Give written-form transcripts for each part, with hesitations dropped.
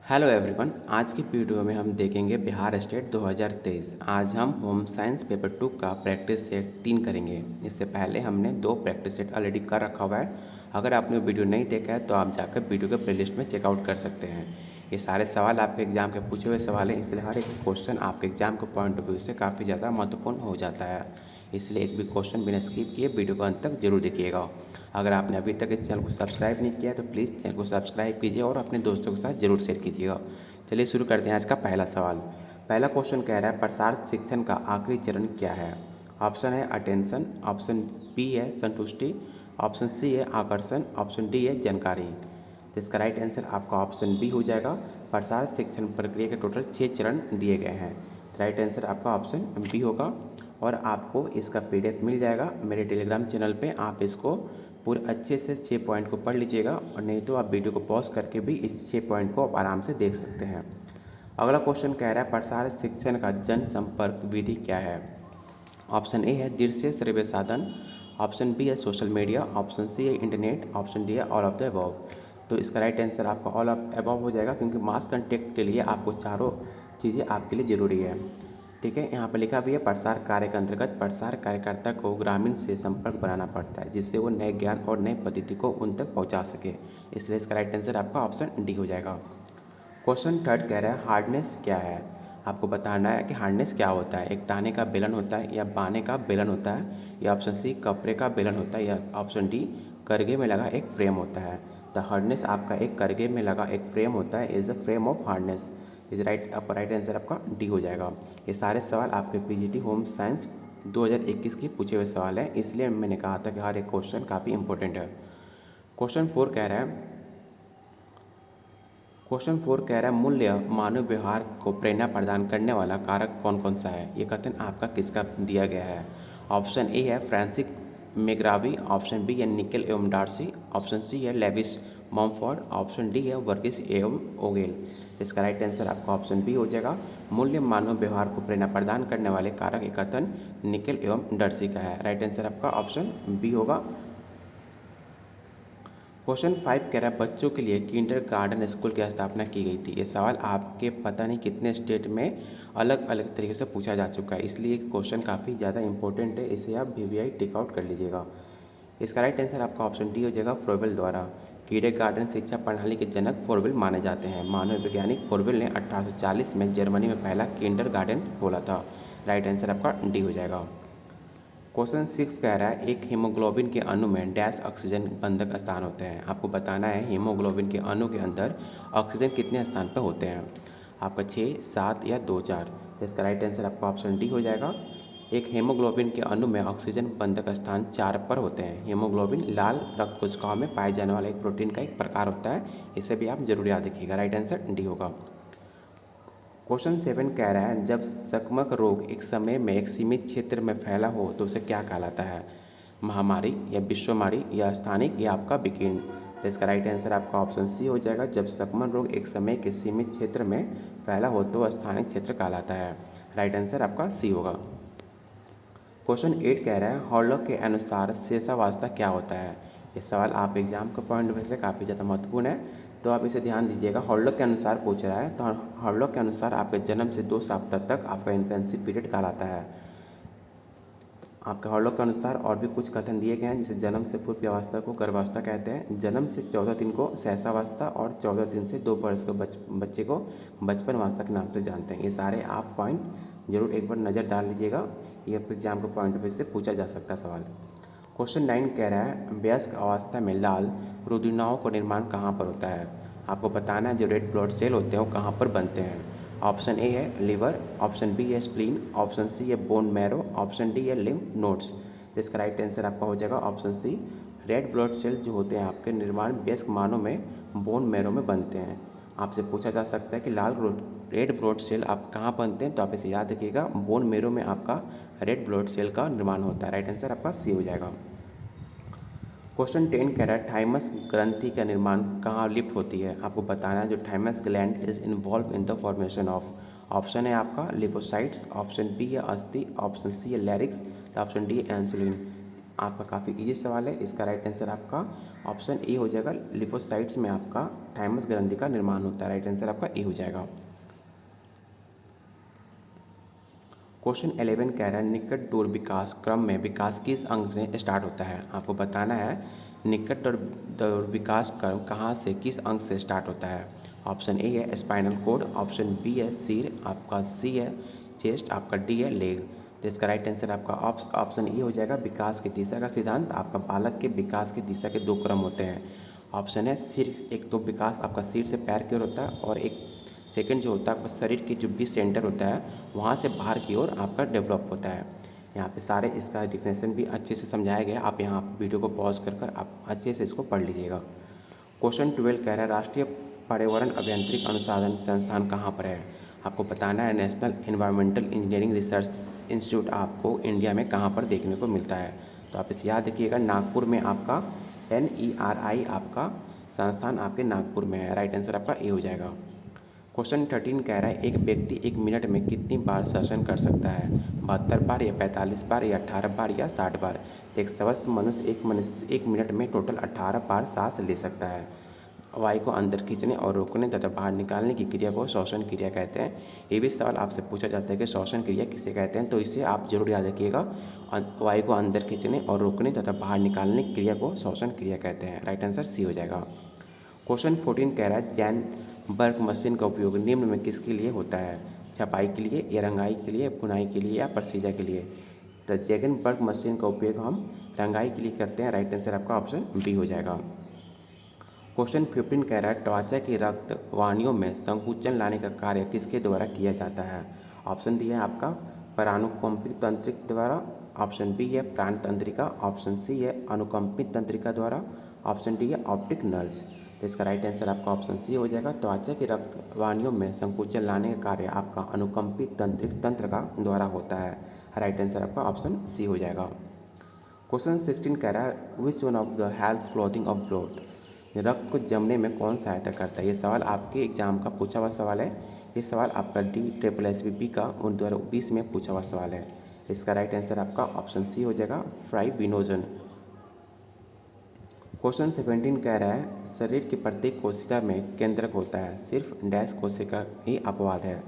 Hello everyone, आज की video में हम देखेंगे बिहार स्टेट 2023। आज हम होम साइंस पेपर 2 का प्रैक्टिस सेट 3 करेंगे। इससे पहले हमने 2 प्रैक्टिस सेट ऑलरेडी कर रखा हुआ है। अगर आपने वो वीडियो नहीं देखा है तो आप जाकर वीडियो के प्लेलिस्ट में चेकआउट कर सकते हैं। ये सारे सवाल आपके एग्जाम के पूछे हुए सवाल हैं, इसलिए हर एक क्वेश्चन आपके एग्जाम के पॉइंट ऑफ व्यू से काफ़ी ज़्यादा महत्वपूर्ण हो जाता है। इसलिए एक भी क्वेश्चन बिना स्किप किए वीडियो को अंत तक जरूर देखिएगा। अगर आपने अभी तक इस चैनल को सब्सक्राइब नहीं किया है तो प्लीज़ चैनल को सब्सक्राइब कीजिए और अपने दोस्तों के साथ जरूर शेयर कीजिएगा। चलिए शुरू करते हैं आज का पहला सवाल। पहला क्वेश्चन कह रहा है प्रसार शिक्षण का आखिरी चरण क्या है। ऑप्शन है अटेंशन, ऑप्शन बी है संतुष्टि, ऑप्शन सी है आकर्षण, ऑप्शन डी है जानकारी। तो इसका राइट आंसर आपका ऑप्शन बी हो जाएगा। प्रसार शिक्षण प्रक्रिया के टोटल 6 चरण दिए गए हैं। राइट आंसर आपका ऑप्शन बी होगा। और आपको इसका PDF मिल जाएगा मेरे टेलीग्राम चैनल पे। आप इसको पूरे अच्छे से 6 पॉइंट को पढ़ लीजिएगा, और नहीं तो आप वीडियो को पॉज करके भी इस 6 पॉइंट को आप आराम से देख सकते हैं। अगला क्वेश्चन कह रहा है प्रसार शिक्षण का जनसंपर्क विधि क्या है। ऑप्शन ए है दृश्य श्रव्य साधन, ऑप्शन बी है सोशल मीडिया, ऑप्शन सी है इंटरनेट, ऑप्शन डी है ऑल ऑफ द अबव। तो इसका राइट आंसर आपका ऑल ऑफ अबव हो जाएगा, क्योंकि मास कंटेक्ट के लिए आपको चारों चीज़ें आपके लिए ज़रूरी है। ठीक है, यहाँ पर लिखा भी है प्रसार कार्य के अंतर्गत प्रसार कार्यकर्ता को ग्रामीण से संपर्क बनाना पड़ता है, जिससे वो नए ज्ञान और नए पद्धति को उन तक पहुँचा सके। इसलिए इसका राइट आंसर आपका ऑप्शन डी हो जाएगा। क्वेश्चन थर्ड कह रहा है हार्डनेस क्या है। आपको बताना है कि हार्डनेस क्या होता है। एक ताने का बेलन होता है, या बाने का बेलन होता है, या ऑप्शन सी कपड़े का बेलन होता है, या ऑप्शन डी करगे में लगा एक फ्रेम होता है। द हार्डनेस आपका एक करगे में लगा एक फ्रेम होता है, is a frame of hardness. Is right, आपका राइट आंसर आपका डी हो जाएगा। ये सारे सवाल आपके PGT होम साइंस 2021 के पूछे हुए सवाल हैं, इसलिए मैंने कहा था कि हर एक क्वेश्चन काफ़ी इंपॉर्टेंट है। क्वेश्चन फोर कह रहा है मूल्य मानव व्यवहार को प्रेरणा प्रदान करने वाला कारक कौन कौन सा है। ये कथन आपका किसका दिया गया है। ऑप्शन ए है फ्रांसिस मेग्रावी, ऑप्शन बी है निकेल एवं डार्सी, ऑप्शन सी है लेविस मॉमफोर्ड, ऑप्शन डी है वर्गीस एवं ओगेल। इसका राइट आंसर आपका ऑप्शन बी हो जाएगा। मूल्य मानव व्यवहार को प्रेरणा प्रदान करने वाले कारक ये कथन निकेल एवं डार्सी का है। राइट आंसर आपका ऑप्शन बी होगा। क्वेश्चन 5 कह रहा है बच्चों के लिए किंडरगार्टन स्कूल की स्थापना की गई थी। ये सवाल आपके पता नहीं कितने स्टेट में अलग अलग तरीके से पूछा जा चुका है, इसलिए क्वेश्चन काफ़ी ज़्यादा इंपॉर्टेंट है। इसे आप VVI टिक आउट कर लीजिएगा। इसका राइट आंसर आपका ऑप्शन डी हो जाएगा फ्रोबेल द्वारा। किंडरगार्टन शिक्षा प्रणाली के जनक फ्रोबेल माने जाते हैं। मानव वैज्ञानिक फ्रोबेल ने 1840 में जर्मनी में पहला किंडरगार्टन खोला था। राइट आंसर आपका डी हो जाएगा। क्वेश्चन 6 कह रहा है एक हीमोग्लोबिन के अणु में डैश ऑक्सीजन बंधक स्थान होते हैं। आपको बताना है हीमोग्लोबिन के अणु के अंदर ऑक्सीजन कितने स्थान पर होते हैं। आपका 6, 7 या 2, 4। तो इसका राइट आंसर आपका ऑप्शन डी हो जाएगा। एक हीमोग्लोबिन के अणु में ऑक्सीजन बंधक स्थान 4 पर होते हैं। हीमोग्लोबिन लाल रक्त कोशिकाओं में पाए जाने वाला एक प्रोटीन का एक प्रकार होता है। इसे भी आप जरूर याद रखिएगा। राइट आंसर डी होगा। क्वेश्चन 7 कह रहा है जब संक्रामक रोग एक समय में एक सीमित क्षेत्र में फैला हो तो उसे क्या कहलाता है। महामारी या विश्वमारी या स्थानिक या आपका विकीर्ण। तो इसका राइट आंसर आपका ऑप्शन सी हो जाएगा। जब संक्रामक रोग एक समय के सीमित क्षेत्र में फैला हो तो स्थानिक क्षेत्र कहलाता है। राइट आंसर आपका सी होगा। क्वेश्चन 8 कह रहा है हॉलोक के अनुसार शेषावस्था क्या होता है। ये सवाल आप एग्जाम के पॉइंट ऑफ व्यू से काफ़ी ज़्यादा महत्वपूर्ण है, तो आप इसे ध्यान दीजिएगा। हॉलोक के अनुसार पूछ रहा है, तो हॉलोक के अनुसार आपके जन्म से 2 सप्ताह तक आपका इन्फेंसी पीरियड कहलाता है। आपके हॉलोक के अनुसार और भी कुछ कथन दिए गए हैं, जिसे जन्म से पूर्व अवस्था को गर्भावस्था कहते हैं, जन्म से 14 दिन को सहसावस्था और 14 दिन से 2 वर्ष के बच्चे को बचपन अवस्था के नाम से जानते हैं। ये सारे आप पॉइंट जरूर एक बार नज़र डाल लीजिएगा, ये आपके एग्जाम के पॉइंट ऑफ व्यू से पूछा जा सकता है सवाल। क्वेश्चन 9 कह रहा है वयस्क अवस्था में लाल रुधिराओं का निर्माण कहाँ पर होता है। आपको बताना है जो रेड ब्लड सेल होते हैं वो कहाँ पर बनते हैं। ऑप्शन ए है लिवर, ऑप्शन बी है स्प्लीन, ऑप्शन सी है बोन मैरो, ऑप्शन डी है लिम्फ नोड्स। इसका राइट आंसर आपका हो जाएगा option C. Red blood cell जो होते हैं आपके निर्माण वयस्क मानव में बोन मैरो में बनते हैं। आपसे पूछा जा सकता है कि रेड ब्लड सेल आप कहाँ बनते हैं, तो आप इसे याद रखिएगा बोन मैरो में आपका रेड ब्लड सेल का निर्माण होता है। राइट आंसर आपका सी हो जाएगा। क्वेश्चन 10 कह रहा है थाइमस ग्रंथि का निर्माण कहाँ लिप्त होती है। आपको बताना है जो thymus gland is involve in the formation of. Option है आपका लिपोसाइट्स, ऑप्शन बी है अस्थि, ऑप्शन सी है लैरिक्स, तो ऑप्शन डी है इंसुलिन। आपका काफ़ी इजी सवाल है। इसका राइट आंसर आपका ऑप्शन ए हो जाएगा। लिम्फोसाइट्स में आपका थाइमस ग्रंथि का निर्माण होता है। राइट आंसर आपका ए हो जाएगा। क्वेश्चन 11 कह रहा है निकट दूर विकास क्रम में विकास किस अंग से स्टार्ट होता है। आपको बताना है निकट दूर विकास क्रम कहाँ से किस अंग से स्टार्ट होता है। ऑप्शन ए है स्पाइनल कोड, ऑप्शन बी है सिर, आपका सी है चेस्ट, आपका डी है लेग। तो इसका राइट आंसर आपका ऑप्शन ए हो जाएगा। विकास की दिशा का सिद्धांत, आपका बालक के विकास की दिशा के दो क्रम होते हैं। ऑप्शन है सिर, एक तो विकास आपका सिर से पैर की ओर होता है और एक सेकंड जो होता है आपका शरीर के जो भी सेंटर होता है वहाँ से बाहर की ओर आपका डेवलप होता है। यहाँ पे सारे इसका डिफिनेशन भी अच्छे से समझाया गया। आप यहाँ वीडियो को पॉज कर आप अच्छे से इसको पढ़ लीजिएगा। क्वेश्चन 12 कह रहा है राष्ट्रीय पर्यावरण अभियांत्रिक अनुसंधान संस्थान कहाँ पर है। आपको बताना है national environmental engineering research institute आपको इंडिया में कहाँ पर देखने को मिलता है। तो आप इसे याद रखिएगा, नागपुर में आपका NERI आपका संस्थान आपके नागपुर में है। राइट आंसर आपका ए हो जाएगा। क्वेश्चन 13 कह रहा है एक व्यक्ति 1 मिनट में कितनी बार श्वसन कर सकता है। 72 बार या 45 बार या 18 बार या 60 बार। एक स्वस्थ मनुष्य एक मिनट में टोटल 18 बार सांस ले सकता है। वायु को अंदर खींचने और रोकने तथा बाहर निकालने की क्रिया को श्वसन क्रिया कहते हैं। ये भी सवाल आपसे पूछा जाता है कि श्वसन क्रिया किसे कहते हैं, तो इसे आप जरूर याद रखिएगा। वायु को अंदर खींचने और रोकने तथा बाहर निकालने की क्रिया को श्वसन क्रिया कहते हैं। राइट आंसर सी हो जाएगा। क्वेश्चन 14 कह रहा है जैनबर्ग मशीन का उपयोग निम्न में किसके लिए होता है। छपाई के लिए या रंगाई के लिए, बुनाई के लिए या प्रसिजा के लिए। तो जैगनबर्ग मशीन का उपयोग हम रंगाई के लिए करते हैं। राइट आंसर आपका ऑप्शन बी हो जाएगा। क्वेश्चन 15 कह रहा है त्वचा की रक्त वाहिनियों में संकुचन लाने का कार्य किसके द्वारा किया जाता है। ऑप्शन डी है आपका परानुकंपित तंत्रिका द्वारा, ऑप्शन बी है प्राण तंत्रिका, ऑप्शन सी है अनुकंपित तंत्रिका द्वारा, ऑप्शन डी है ऑप्टिक नर्व्स। तो इसका राइट आंसर आपका ऑप्शन सी हो जाएगा। त्वचा की रक्त वाहिनियों में संकुचन लाने का कार्य आपका अनुकंपित तंत्रिका द्वारा होता है। राइट आंसर आपका ऑप्शन सी हो जाएगा। क्वेश्चन 16 कह रहा है which one of the help clothing of blood. रक्त को जमने में कौन सहायता करता है। ये सवाल आपके एग्जाम का पूछा हुआ सवाल है। ये सवाल आपका DSSB का 2020 में पूछा हुआ सवाल है। इसका राइट आंसर आपका ऑप्शन सी हो जाएगा फाइब्रिनोजन। क्वेश्चन 17 कह रहा है शरीर की प्रत्येक कोशिका में केंद्रक होता है, सिर्फ डैश कोशिका ही अपवाद है।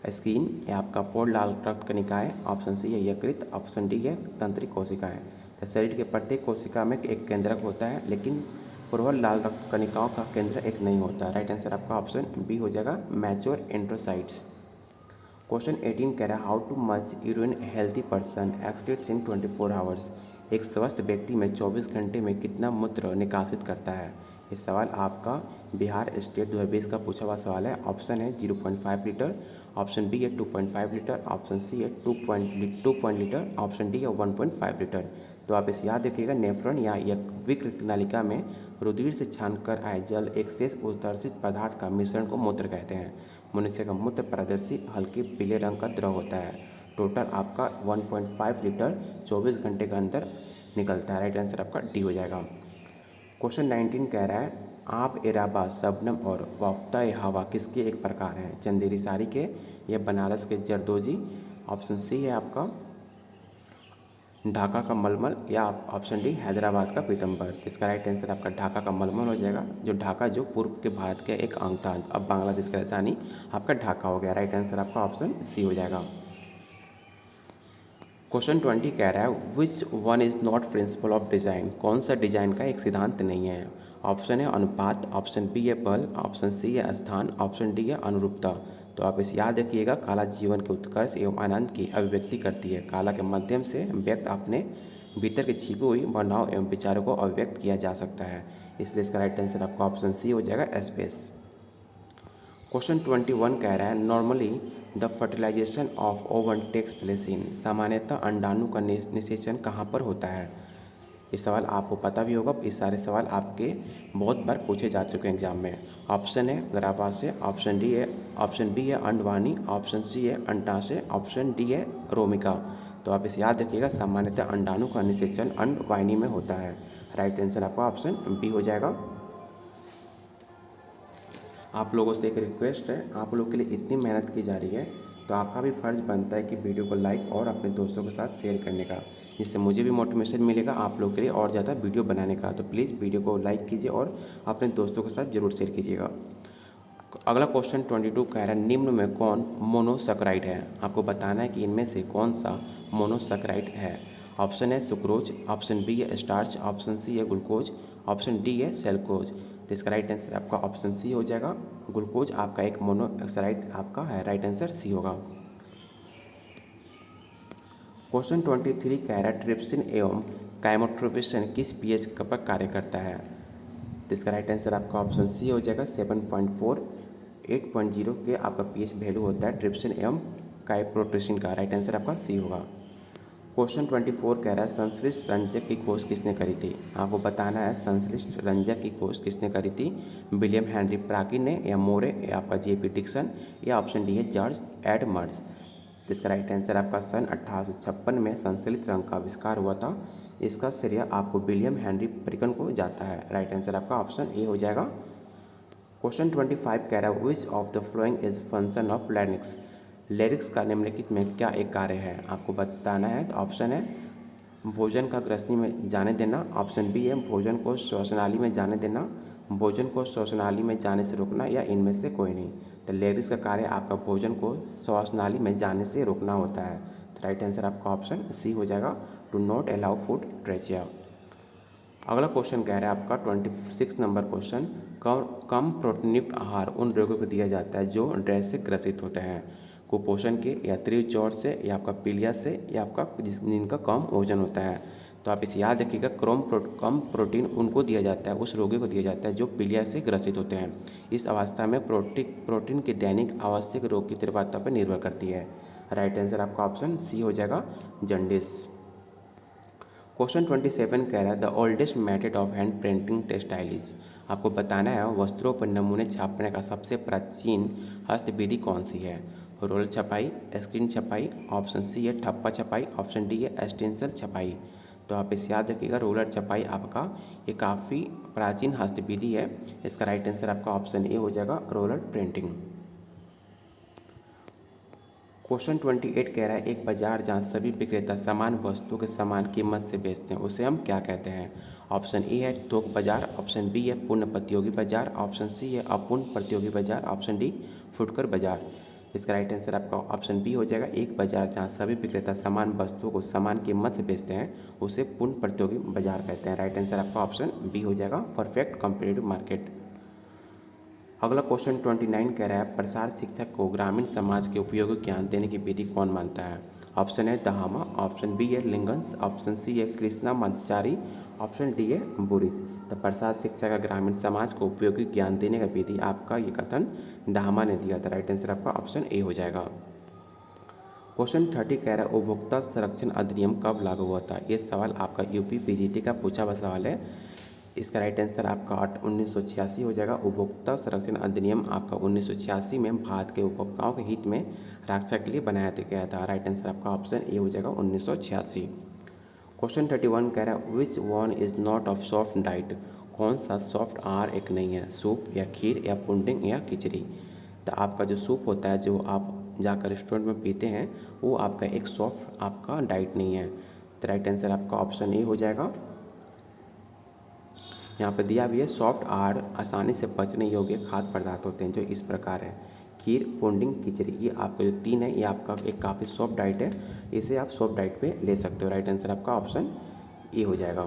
स्किन या आपका पोल लाल रक्त कणिकाएं, ऑप्शन सी है यकृत, ऑप्शन डी है तंत्रिक कोशिकाएं। तो शरीर के प्रत्येक कोशिका में एक केंद्रक होता है, लेकिन पूर्वल लाल रक्त कणिकाओं का केंद्र एक नहीं होता। राइट आंसर आपका ऑप्शन बी हो जाएगा मैच्योर एंड्रोसाइट्स। क्वेश्चन 18 कह रहा है how too much urine healthy person excretes in 24 hours. एक स्वस्थ व्यक्ति में 24 घंटे में कितना मूत्र निकासित करता है। ये सवाल आपका बिहार स्टेट 2020 का पूछा हुआ सवाल है। ऑप्शन है 0.5 लीटर, ऑप्शन बी है 2.5 लीटर, ऑप्शन सी है 2 लीटर, ऑप्शन डी है 1.5 लीटर। तो आप इसे याद रखिएगा नेफ्रॉन या यकृत नालिका में रुधिर से छानकर आए जल एक शेष उत्सर्जित पदार्थ का मिश्रण को मूत्र कहते हैं। मनुष्य का मूत्र पारदर्शी हल्के पीले रंग का द्रव होता है। टोटल आपका 1.5 लीटर 24 घंटे के अंदर निकलता है। राइट आंसर आपका डी हो जाएगा। क्वेश्चन 19 कह रहा है आप, एराबा, शबनम और वाफ्ता हवा किसके एक प्रकार हैं। चंदेरी साड़ी के या बनारस के जरदोजी, ऑप्शन सी है आपका ढाका का मलमल या ऑप्शन डी हैदराबाद का पीतम्बर। इसका राइट आंसर आपका ढाका का मलमल हो जाएगा। जो ढाका जो पूर्व के भारत का एक अंग था, अब बांग्लादेश का राजधानी आपका ढाका हो गया। राइट आंसर आपका ऑप्शन सी हो जाएगा। क्वेश्चन 20 कह रहा है which one is not principle of design. कौन सा डिजाइन का एक सिद्धांत नहीं है। ऑप्शन है अनुपात, ऑप्शन बी है बल, ऑप्शन सी है स्थान, ऑप्शन डी है अनुरूपता। तो आप इसे याद रखिएगा कला जीवन के उत्कर्ष एवं आनंद की अभिव्यक्ति करती है। कला के माध्यम से व्यक्त अपने भीतर की छिपी हुई भावनाओं एवं विचारों को अभिव्यक्त किया जा सकता है। इसलिए इसका राइट आंसर आपका ऑप्शन सी हो जाएगा स्पेस। क्वेश्चन 21 कह रहा है normally the fertilization of ovum takes place in. सामान्यतः अंडाणु का निषेचन कहाँ पर होता है। ये सवाल आपको पता भी होगा। ये सारे सवाल आपके बहुत बार पूछे जा चुके हैं एग्जाम में। ऑप्शन है गर्भाशय, ऑप्शन बी है अंडवाहिनी, ऑप्शन सी है अंडाशय, ऑप्शन डी है रोमिका। तो आप इसे याद रखिएगा सामान्यतः अंडाणु का निषेचन अंडवाहिनी में होता है। राइट आंसर आपका ऑप्शन बी हो जाएगा। आप लोगों से एक रिक्वेस्ट है, आप लोग के लिए इतनी मेहनत की जा रही है तो आपका भी फ़र्ज़ बनता है कि वीडियो को लाइक और अपने दोस्तों के साथ शेयर करने का। जिससे मुझे भी मोटिवेशन मिलेगा आप लोग के लिए और ज़्यादा वीडियो बनाने का। तो प्लीज़ वीडियो को लाइक कीजिए और अपने दोस्तों के साथ ज़रूर शेयर कीजिएगा। अगला क्वेश्चन 22 कह रहा है निम्न में कौन मोनोसैकेराइड है। आपको बताना है कि इनमें से कौन सा मोनोसैकेराइड है। ऑप्शन है सुक्रोज, ऑप्शन बी है स्टार्च, ऑप्शन सी है ग्लूकोज, ऑप्शन डी है सेल्कोज। तो इसका राइट आंसर आपका ऑप्शन सी हो जाएगा। ग्लूकोज आपका एक मोनोसैकेराइड आपका है, राइट आंसर सी होगा। क्वेश्चन 23 कह रहा है ट्रिप्सिन एवं काइमोट्रोपिसन किस पीएच पर कार्य करता है। तो इसका राइट आंसर आपका ऑप्शन सी हो जाएगा। 7.4 8.0 के आपका पीएच वैल्यू होता है ट्रिप्सिन एवं काइप्रोट्रिसिन का, राइट आंसर आपका सी होगा। क्वेश्चन 24 कह रहा है संश्लिष्ट रंजक की खोज किसने करी थी। आपको बताना है संश्लिष्ट रंजक की खोज किसने करी थी। विलियम हेनरी प्राकी ने, या मोरे, या आपका जेपी डिक्सन, या ऑप्शन डी है जॉर्ज एडमंड्स। तो इसका राइट आंसर आपका सन 1856 में संश्लिष्ट रंग का आविष्कार हुआ था। इसका श्रेय आपको विलियम हेनरी प्रिकन को जाता है, राइट आंसर आपका ऑप्शन ए हो जाएगा। क्वेश्चन 25 कह रहा है which of the following is function of larynx. Larynx का निम्नलिखित में क्या एक कार्य है। आपको बताना है। तो ऑप्शन है भोजन का ग्रसनी में जाने देना, ऑप्शन बी है भोजन को श्वसनाली में जाने देना, भोजन को श्वसनाली में जाने से रोकना, या इनमें से कोई नहीं। तो लैरिंक्स का कार्य आपका भोजन को श्वसनाली में जाने से रोकना होता है। तो राइट आंसर आपका ऑप्शन सी हो जाएगा, to not allow food trachea. अगला क्वेश्चन कह रहा है आपका 26 नंबर क्वेश्चन कम प्रोटीनयुक्त आहार उन रोगों को दिया जाता है जो ड्रेस से ग्रसित होते हैं। कुपोषण के, या तीव्र ज्वर से, या आपका पीलिया से, या आपका जिनका कम वजन होता है। तो आप इसे याद रखिएगा कम प्रोटीन उनको दिया जाता है, उस रोगी को दिया जाता है जो पीलिया से ग्रसित होते हैं। इस अवस्था में प्रोटीन की दैनिक आवश्यक रोग की तीव्रता पर निर्भर करती है। राइट आंसर आपका ऑप्शन सी हो जाएगा, जॉन्डिस। क्वेश्चन 27 कह रहा है the oldest method of hand printing textiles. आपको बताना है वस्त्रों पर नमूने छापने का सबसे प्राचीन हस्तविधि कौन सी है। रोल छपाई, स्क्रीन छपाई, ऑप्शन सी है ठप्पा छपाई, ऑप्शन डी है स्टेंसिल छपाई। तो आप इसे याद रखिएगा रोलर छपाई आपका ये काफ़ी प्राचीन हस्तविधि है। इसका राइट आंसर आपका ऑप्शन ए हो जाएगा, रोलर प्रिंटिंग। क्वेश्चन 28 कह रहा है एक बाजार जहाँ सभी विक्रेता समान वस्तुओं के समान कीमत से बेचते हैं उसे हम क्या कहते हैं। ऑप्शन ए है थोक बाजार, ऑप्शन बी है पूर्ण प्रतियोगी बाजार, ऑप्शन सी है अपूर्ण प्रतियोगी बाजार, ऑप्शन डी फुटकर बाजार। इसका राइट आंसर आपका ऑप्शन बी हो जाएगा। एक बाजार जहाँ सभी विक्रेता समान वस्तुओं को समान कीमत से बेचते हैं उसे पूर्ण प्रतियोगी बाजार कहते हैं। राइट आंसर आपका ऑप्शन बी हो जाएगा, परफेक्ट कॉम्पिटिटिव मार्केट। अगला क्वेश्चन 29 कह रहा है प्रसार शिक्षक को ग्रामीण समाज के उपयोगी ज्ञान देने की विधि कौन मानता है। ऑप्शन है दहामा, ऑप्शन बी है लिंगन्स, ऑप्शन सी है कृष्णामाचारी, ऑप्शन डी है बुरी। तो प्रसार शिक्षा का ग्रामीण समाज को उपयोगी ज्ञान देने का विधि आपका ये कथन दहामा ने दिया था। राइट आंसर आपका ऑप्शन ए हो जाएगा। क्वेश्चन 30 कह रहा है उपभोक्ता संरक्षण अधिनियम कब लागू हुआ था। ये सवाल आपका यूपी पीजीटी का पूछा हुआ सवाल है। इसका राइट आंसर आपका 1986 हो जाएगा। उपभोक्ता संरक्षण अधिनियम आपका 1986 में भारत के उपभोक्ताओं के हित में रक्षा के लिए बनाया गया था। राइट आंसर आपका ऑप्शन ए हो जाएगा, 1986। क्वेश्चन 31 कह रहा है which one is not of soft diet. कौन सा सॉफ्ट आहार एक नहीं है, सूप या खीर या पुडिंग या खिचड़ी। तो आपका जो सूप होता है जो आप जाकर रेस्टोरेंट में पीते हैं वो आपका एक सॉफ्ट आपका डाइट नहीं है। तो राइट आंसर आपका ऑप्शन ए हो जाएगा। यहाँ पर दिया भी है सॉफ्ट आहार आसानी से पचने योग्य खाद्य पदार्थ होते हैं जो इस प्रकार है खीर, पुडिंग, खिचड़ी। ये आपका जो तीन है ये आपका एक काफ़ी सॉफ्ट डाइट है, इसे आप सॉफ्ट डाइट पे ले सकते हो। राइट आंसर आपका ऑप्शन ए हो जाएगा।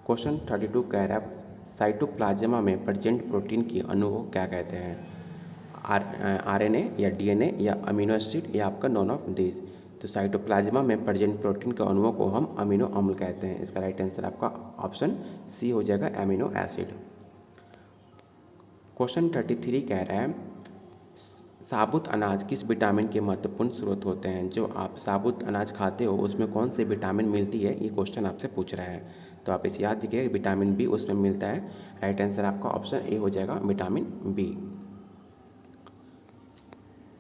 क्वेश्चन 32 कह रहा है साइटोप्लाज्मा में प्रेजेंट प्रोटीन की अणु को क्या कहते हैं। आरएनए या डीएनए या अमीनो एसिड या आपका नॉन ऑफ दिस। तो साइटोप्लाज्मा में प्रेजेंट प्रोटीन के अणुओं को हम अमीनो अम्ल कहते हैं। इसका राइट आंसर आपका ऑप्शन सी हो जाएगा, अमीनो एसिड। क्वेश्चन 33 कह रहा है साबुत अनाज किस विटामिन के महत्वपूर्ण स्रोत होते हैं। जो आप साबुत अनाज खाते हो उसमें कौन सी विटामिन मिलती है, ये क्वेश्चन आपसे पूछ रहा है। तो आप इसे याद रखिए विटामिन बी उसमें मिलता है। राइट आंसर आपका ऑप्शन ए हो जाएगा, विटामिन बी।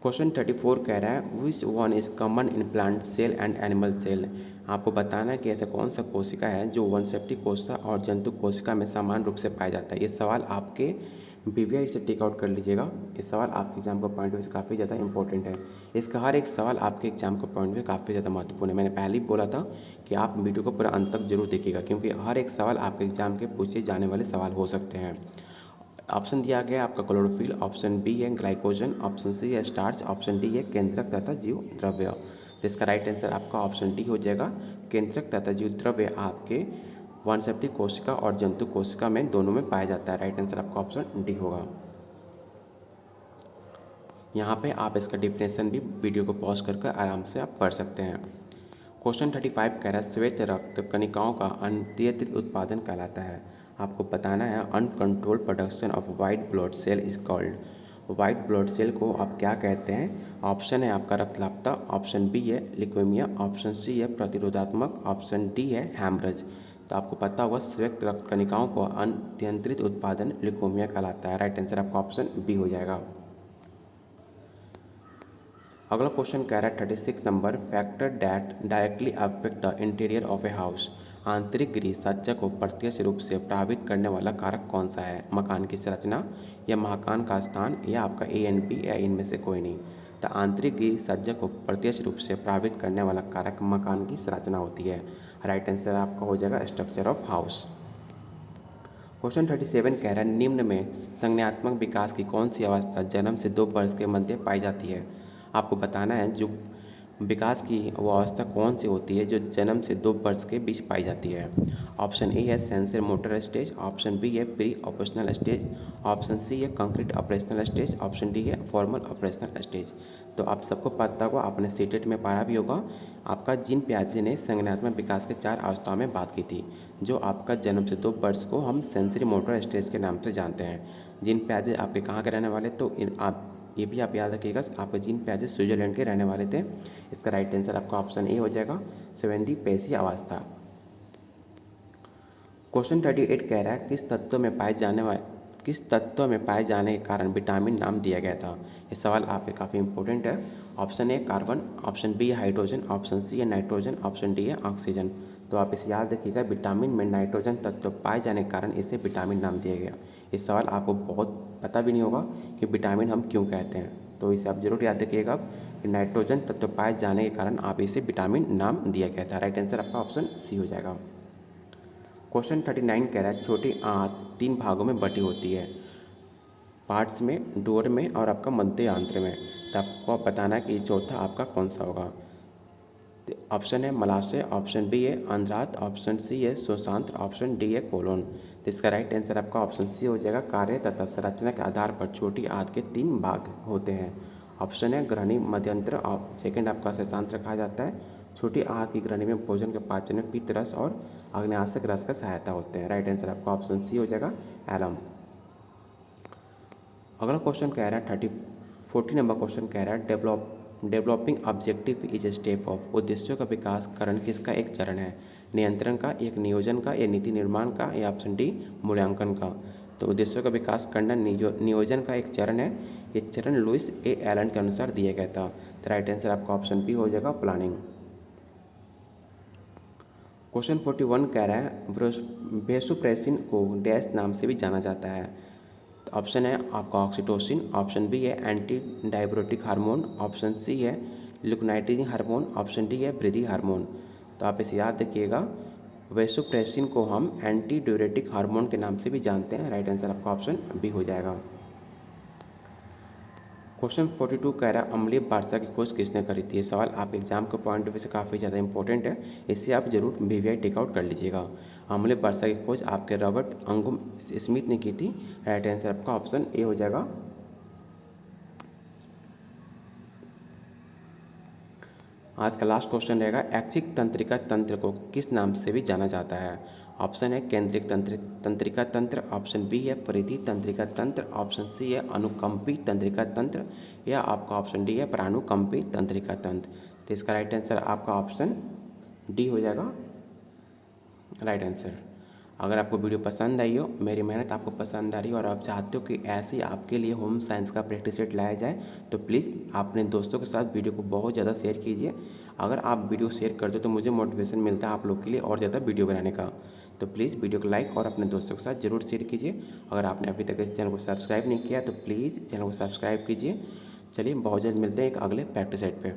क्वेश्चन 34 कह रहा है which one is common in plant cell and animal cell. आपको बताना है कि ऐसा कौन सा कोशिका है जो वनस्पति कोशिका और जंतु कोशिका में समान रूप से पाया जाता है। ये सवाल आपके BVI इसे टेक आउट कर लीजिएगा। इस सवाल आपके एग्जाम का पॉइंट ऑफ व्यू से काफ़ी ज़्यादा इंपॉर्टेंट है। इसका हर एक सवाल आपके एग्जाम का पॉइंट ऑफ व्यू काफ़ी ज़्यादा महत्वपूर्ण है। मैंने पहले ही बोला था कि आप वीडियो को पूरा अंत तक जरूर देखिएगा, क्योंकि हर एक सवाल आपके एग्जाम के पूछे जाने वाले सवाल हो सकते हैं। ऑप्शन दिया गया है आपका क्लोरोफिल, ऑप्शन बी है ग्लाइकोजन, ऑप्शन सी है स्टार्च, ऑप्शन डी है केंद्रक तथा जीव द्रव्य। तो इसका राइट आंसर आपका ऑप्शन डी हो जाएगा। केंद्रक तथा जीव द्रव्य आपके वनस्पति कोशिका और जंतु कोशिका में दोनों में पाया जाता है। राइट आंसर आपका ऑप्शन डी होगा। यहाँ पे आप इसका डिफिनेशन भी वीडियो को पॉज करके आराम से आप पढ़ सकते हैं। क्वेश्चन 35 कह रहा है श्वेत रक्त कणिकाओं का अनियंत्रित उत्पादन कहलाता है। आपको बताना है uncontrol production of white blood cell is called. White blood cell को आप क्या कहते हैं? ऑप्शन है आपका रक्तलापता, ऑप्शन बी है लिक्वेमिया, ऑप्शन सी है प्रतिरोधात्मक, ऑप्शन डी है हैमरेज। तो आपको पता होगा श्वेत रक्त कणिकाओं को अनियंत्रित उत्पादन लिक्वेमिया कहलाता है। राइट आंसर आपका ऑप्शन बी हो जाएगा। अगला क्वेश्चन कह रहा है 36 number, factor that directly affect the interior of a house. आंतरिक गृह सज्जा को प्रत्यक्ष रूप से प्रभावित करने वाला कारक कौन सा है? मकान की संरचना या मकान का स्थान या आपका ए एन बी या इनमें से कोई नहीं। तो आंतरिक गृह सज्जा को प्रत्यक्ष रूप से प्रभावित करने वाला कारक मकान की संरचना होती है। राइट आंसर आपका हो जाएगा स्ट्रक्चर ऑफ हाउस। क्वेश्चन 37 कह रहा है निम्न में संज्ञानात्मक विकास की कौन सी अवस्था जन्म से 2 वर्ष के मध्य पाई जाती है? आपको बताना है जो विकास की वो अवस्था कौन सी होती है जो जन्म से 2 वर्ष के बीच पाई जाती है। ऑप्शन ए है sensor motor stage, option B है pre operational stage, option C है concrete operational stage, option D है फॉर्मल ऑपरेशनल स्टेज। तो आप सबको पता होगा, आपने सीटेट में पढ़ा भी होगा। आपका जीन पियाजे ने संज्ञानात्मक विकास के 4 अवस्थाओं में बात की थी। जो आपका जन्म से 2 वर्ष को हम सेंसरी मोटर स्टेज के नाम से जानते हैं। जीन पियाजे आपके कहाँ के रहने वाले? तो आप ये भी आप याद रखिएगा, आपके जीन पियाजे स्विट्जरलैंड के रहने वाले थे। इसका राइट आंसर आपका ऑप्शन ए हो जाएगा, 70 पेशी अवस्था। क्वेश्चन 38 कह रहा है किस तत्व में पाए जाने के कारण विटामिन नाम दिया गया था? ये सवाल आपके काफ़ी इंपॉर्टेंट है। Option A carbon, option B है हाइड्रोजन, ऑप्शन सी है नाइट्रोजन, ऑप्शन डी है ऑक्सीजन। तो आप इसे याद रखिएगा, विटामिन में नाइट्रोजन तत्व पाए जाने के कारण इसे विटामिन नाम दिया गया। इस सवाल आपको बहुत पता भी नहीं होगा कि विटामिन हम क्यों कहते हैं, तो इसे आप जरूर याद रखिएगा कि नाइट्रोजन तत्व पाए जाने के कारण आप इसे विटामिन नाम दिया गया था। राइट आंसर आपका ऑप्शन सी हो जाएगा। क्वेश्चन 39 कह रहा है छोटी आंत 3 भागों में बटी होती है, पार्ट्स में, डोर में और आपका मध्य आंत्र में। तो आपको बताना है कि चौथा आपका कौन सा होगा। ऑप्शन है मलाशय, ऑप्शन बी है आंद्रात, ऑप्शन सी है शोषांत्र, ऑप्शन डी है कोलोन। तो इसका राइट आंसर आपका ऑप्शन सी हो जाएगा। कार्य तथा संरचना के आधार पर छोटी आंत के 3 भाग होते हैं। ऑप्शन है ग्रहणी, मध्यंत्र, सेकंड आपका शोषांत्र कहा जाता है। छोटी आंत की ग्रहणी में भोजन के पाचन में पित्त रस और अग्न्याशक रस का सहायता होते हैं। राइट आंसर आपका ऑप्शन सी हो जाएगा, एलम। अगला क्वेश्चन कह रहा है 40 नंबर क्वेश्चन कह रहा है developing objective is a step of. उद्देश्यों का विकासकरण किसका एक चरण है? नियंत्रण का, एक नियोजन का, या नीति निर्माण का, या ऑप्शन डी मूल्यांकन का। तो उद्देश्यों का विकास करना नियोजन का एक चरण है। ये चरण लुइस ए एलन के अनुसार दिया गया था। तो राइट आंसर आपका ऑप्शन बी हो जाएगा, प्लानिंग। क्वेश्चन 41 कह रहा है वेसोप्रेसिन को डैश नाम से भी जाना जाता है। तो ऑप्शन है आपका ऑक्सीटोसिन, ऑप्शन बी है एंटी डायब्रोटिक हार्मोन, ऑप्शन सी है लुकनाइटिजिंग हार्मोन, ऑप्शन डी है वृद्धि हार्मोन। तो आप इसे याद रखिएगा, वेसोप्रेसिन को हम एंटी डायब्रोटिक हार्मोन के नाम से भी जानते हैं। राइट आंसर आपका ऑप्शन बी हो जाएगा। क्वेश्चन 42 कह रहा है अम्लीय वर्षा की खोज किसने करी थी? ये सवाल आप एग्जाम के पॉइंट ऑफ व्यू से काफ़ी ज़्यादा इंपॉर्टेंट है, इससे आप जरूर BVI टेक आउट कर लीजिएगा। अम्लीय वर्षा की खोज आपके रॉबर्ट अंगुम स्मिथ ने की थी। राइट आंसर आपका ऑप्शन ए हो जाएगा। आज का लास्ट क्वेश्चन रहेगा ऐच्छिक तंत्रिका तंत्र को किस नाम से भी जाना जाता है? ऑप्शन है केंद्रिक तंत्रिका तंत्र, ऑप्शन बी है परिधि तंत्रिका तंत्र, ऑप्शन सी है अनुकंपी तंत्रिका तंत्र, या आपका ऑप्शन डी है प्रानुकंपी तंत्रिका तंत्र। तो इसका राइट आंसर आपका ऑप्शन डी हो जाएगा, राइट आंसर। अगर आपको वीडियो पसंद आई हो, मेरी मेहनत आपको पसंद आ रही हो और आप चाहते हो कि ऐसे आपके लिए होम साइंस का प्रैक्टिस सेट लाया जाए, तो प्लीज़ अपने दोस्तों के साथ वीडियो को बहुत ज़्यादा शेयर कीजिए। अगर आप वीडियो शेयर करते हो तो मुझे मोटिवेशन मिलता है आप लोग के लिए और ज़्यादा वीडियो बनाने का। तो प्लीज़ वीडियो को लाइक और अपने दोस्तों के साथ ज़रूर शेयर कीजिए। अगर आपने अभी तक इस चैनल को सब्सक्राइब नहीं किया तो प्लीज़ चैनल को सब्सक्राइब कीजिए। चलिए बहुत जल्द मिलते हैं एक अगले फैक्ट सेट पे।